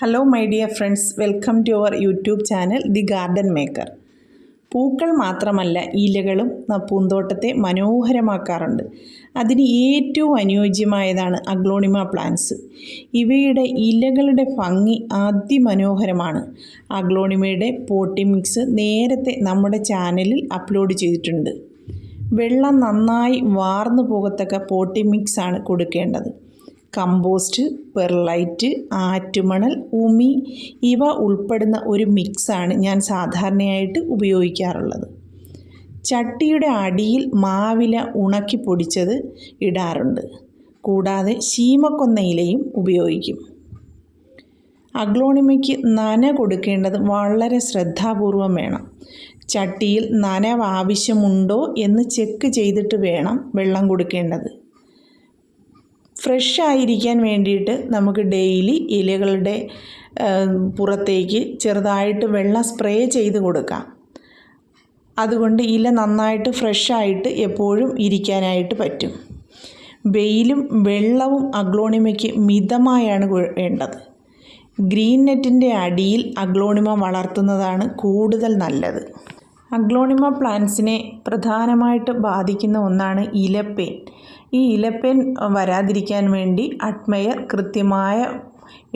Hello my dear friends, welcome to our YouTube channel the garden maker. പൂക്കൾ മാത്രമല്ല, ഇലകളും പൂന്തോട്ടത്തെ മനോഹരമാക്കാറുണ്ട്. അതിന് ഏറ്റവും അനുയോജ്യമായതാണ് അഗ്ലോണിമ പ്ലാന്റ്സ്. ഇവയുടെ ഇലകളുടെ ഭംഗി അതിമനോഹരമാണ്. അഗ്ലോണിമയുടെ പോട്ടി മിക്സ് നേരത്തെ നമ്മുടെ ചാനലിൽ അപ്ലോഡ് ചെയ്തിട്ടുണ്ട്. വെള്ളം നന്നായി വാർന്നു പോകത്തക്ക പോട്ടി മിക്സാണ് കൊടുക്കേണ്ടത്. കമ്പോസ്റ്റ്, പെർലൈറ്റ്, ആറ്റുമണൽ, ഉമി ഇവ ഉൾപ്പെടുന്ന ഒരു മിക്സാണ് ഞാൻ സാധാരണയായിട്ട് ഉപയോഗിക്കാറുള്ളത്. ചട്ടിയുടെ അടിയിൽ മാവില ഉണക്കി പൊടിച്ചത് ഇടാറുണ്ട്. കൂടാതെ ശീമക്കൊന്ന ഇലയും ഉപയോഗിക്കും. അഗ്ലോണിമയ്ക്ക് നന കൊടുക്കേണ്ടത് വളരെ ശ്രദ്ധാപൂർവം വേണം. ചട്ടിയിൽ നനവ് ആവശ്യമുണ്ടോ എന്ന് ചെക്ക് ചെയ്തിട്ട് വേണം വെള്ളം കൊടുക്കേണ്ടത്. ഫ്രഷ് ആയിരിക്കാൻ വേണ്ടിയിട്ട് നമുക്ക് ഡെയിലി ഇലകളുടെ പുറത്തേക്ക് ചെറുതായിട്ട് വെള്ളം സ്പ്രേ ചെയ്ത് കൊടുക്കാം. അതുകൊണ്ട് ഇല നന്നായിട്ട് ഫ്രഷായിട്ട് എപ്പോഴും ഇരിക്കാനായിട്ട് പറ്റും. വെയിലും വെള്ളവും അഗ്ലോണിമയ്ക്ക് മിതമായാണ് വേണ്ടത്. ഗ്രീൻ നെറ്റിൻ്റെ അടിയിൽ അഗ്ലോണിമ വളർത്തുന്നതാണ് കൂടുതൽ നല്ലത്. അഗ്ലോണിമ പ്ലാന്റ്സിനെ പ്രധാനമായിട്ട് ബാധിക്കുന്ന ഒന്നാണ് ഇലപ്പേൻ. ഈ ഇലപ്പേൻ വരാതിരിക്കാൻ വേണ്ടി അഡ്മയർ കൃത്യമായ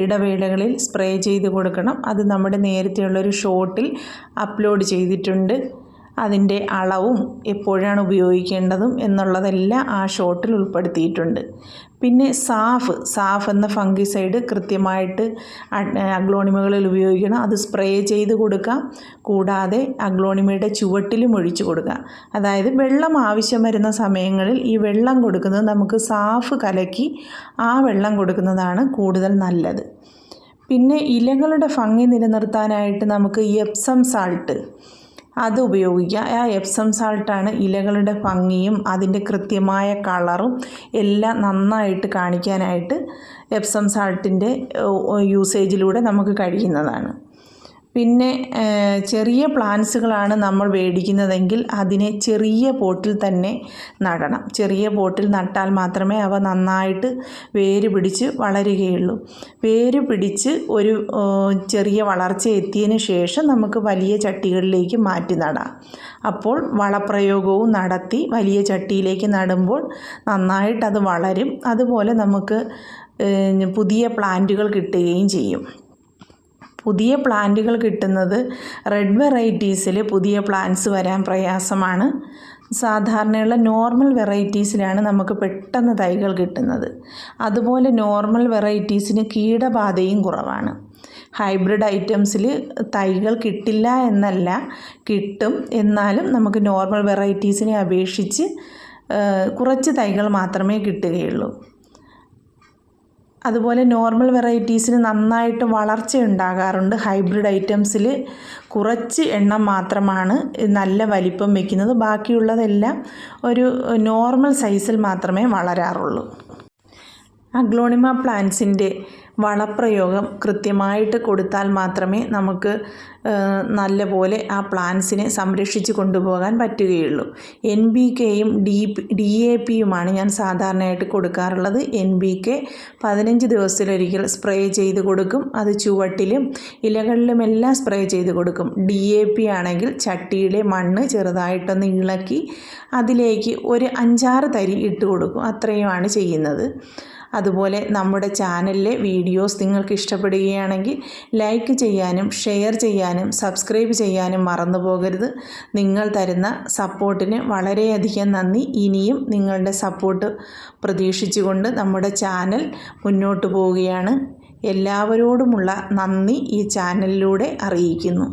ഇടവേളകളിൽ സ്പ്രേ ചെയ്ത് കൊടുക്കണം. അത് നമ്മുടെ നേരത്തെയുള്ളൊരു ഷോർട്ടിൽ അപ്ലോഡ് ചെയ്തിട്ടുണ്ട്. അതിൻ്റെ അളവും എപ്പോഴാണ് ഉപയോഗിക്കേണ്ടതും എന്നുള്ളതെല്ലാം ആ ഷോർട്ടിൽ ഉൾപ്പെടുത്തിയിട്ടുണ്ട്. പിന്നെ സാഫ് എന്ന ഫംഗിസൈഡ് കൃത്യമായിട്ട് അഗ്ലോണിമകളിൽ ഉപയോഗിക്കണം. അത് സ്പ്രേ ചെയ്ത് കൊടുക്കാം. കൂടാതെ അഗ്ലോണിമയുടെ ചുവട്ടിലും ഒഴിച്ചു കൊടുക്കാം. അതായത് വെള്ളം ആവശ്യം വരുന്ന സമയങ്ങളിൽ ഈ വെള്ളം കൊടുക്കുന്നത് നമുക്ക് സാഫ് കലക്കി ആ വെള്ളം കൊടുക്കുന്നതാണ് കൂടുതൽ നല്ലത്. പിന്നെ ഇലകളുടെ ഭംഗി നിലനിർത്താനായിട്ട് നമുക്ക് എപ്സം സാൾട്ട് അത് ഉപയോഗിക്കുക. ആ എപ്സം സാൾട്ടാണ് ഇലകളുടെ ഭംഗിയും അതിൻ്റെ കൃത്യമായ കളറും എല്ലാം നന്നായിട്ട് കാണിക്കാനായിട്ട് എപ്സം സാൾട്ടിൻ്റെ യൂസേജിലൂടെ നമുക്ക് കഴിയുന്നതാണ്. പിന്നെ ചെറിയ പ്ലാന്റ്സുകളാണ് നമ്മൾ മേടിക്കുന്നതെങ്കിൽ അതിനെ ചെറിയ പോട്ടിൽ തന്നെ നടണം. ചെറിയ പോട്ടിൽ നട്ടാൽ മാത്രമേ അവ നന്നായിട്ട് വേര് പിടിച്ച് വളരുകയുള്ളൂ. വേര് പിടിച്ച് ഒരു ചെറിയ വളർച്ച എത്തിയതിന് ശേഷം നമുക്ക് വലിയ ചട്ടികളിലേക്ക് മാറ്റി നടാം. അപ്പോൾ വളപ്രയോഗവും നടത്തി വലിയ ചട്ടിയിലേക്ക് നടുമ്പോൾ നന്നായിട്ടത് വളരും. അതുപോലെ നമുക്ക് പുതിയ പ്ലാന്റുകൾ കിട്ടുകയും ചെയ്യും. പുതിയ പ്ലാന്റുകൾ കിട്ടുന്നത് റെഡ് വെറൈറ്റീസിൽ പുതിയ പ്ലാന്റ്സ് വരാൻ പ്രയാസമാണ്. സാധാരണയുള്ള നോർമൽ വെറൈറ്റീസിലാണ് നമുക്ക് പെട്ടെന്ന് തൈകൾ കിട്ടുന്നത്. അതുപോലെ നോർമൽ വെറൈറ്റീസിന് കീടബാധയും കുറവാണ്. ഹൈബ്രിഡ് ഐറ്റംസിൽ തൈകൾ കിട്ടില്ല എന്നല്ല, കിട്ടും. എന്നാലും നമുക്ക് നോർമൽ വെറൈറ്റീസിനെ അപേക്ഷിച്ച് കുറച്ച് തൈകൾ മാത്രമേ കിട്ടുകയുള്ളൂ. അതുപോലെ നോർമൽ വെറൈറ്റീസിന് നന്നായിട്ട് വളർച്ച ഉണ്ടാകാറുണ്ട്. ഹൈബ്രിഡ് ഐറ്റംസിൽ കുറച്ച് എണ്ണം മാത്രമാണ് നല്ല വലിപ്പം വയ്ക്കുന്നത്. ബാക്കിയുള്ളതെല്ലാം ഒരു നോർമൽ സൈസിൽ മാത്രമേ വളരാറുള്ളൂ. അഗ്ലോണിമ പ്ലാന്റ്സിൻ്റെ വളപ്രയോഗം കൃത്യമായിട്ട് കൊടുത്താൽ മാത്രമേ നമുക്ക് നല്ല പോലെ ആ പ്ലാന്റ്സിനെ സംരക്ഷിച്ച് കൊണ്ടുപോകാൻ പറ്റുകയുള്ളൂ. NPKയും DAPയുമാണ് ഞാൻ സാധാരണയായിട്ട് കൊടുക്കാറുള്ളത്. NPK 15 ദിവസത്തിലൊരിക്കൽ സ്പ്രേ ചെയ്ത് കൊടുക്കും. അത് ചുവട്ടിലും ഇലകളിലുമെല്ലാം സ്പ്രേ ചെയ്ത് കൊടുക്കും. DAP ആണെങ്കിൽ ചട്ടിയിലെ മണ്ണ് ചെറുതായിട്ടൊന്ന് ഇളക്കി അതിലേക്ക് ഒരു 5-6 തരി ഇട്ട് കൊടുക്കും. അത്രയുമാണ് ചെയ്യുന്നത്. അതുപോലെ നമ്മുടെ ചാനലിലെ വീഡിയോസ് നിങ്ങൾക്ക് ഇഷ്ടപ്പെടുകയാണെങ്കിൽ ലൈക്ക് ചെയ്യാനും ഷെയർ ചെയ്യാനും സബ്സ്ക്രൈബ് ചെയ്യാനും മറന്നു പോകരുത്. നിങ്ങൾ തരുന്ന സപ്പോർട്ടിന് വളരെയധികം നന്ദി. ഇനിയും നിങ്ങളുടെ സപ്പോർട്ട് പ്രതീക്ഷിച്ചുകൊണ്ട് നമ്മുടെ ചാനൽ മുന്നോട്ട് പോവുകയാണ്. എല്ലാവരോടുമുള്ള നന്ദി ഈ ചാനലിലൂടെ അറിയിക്കുന്നു.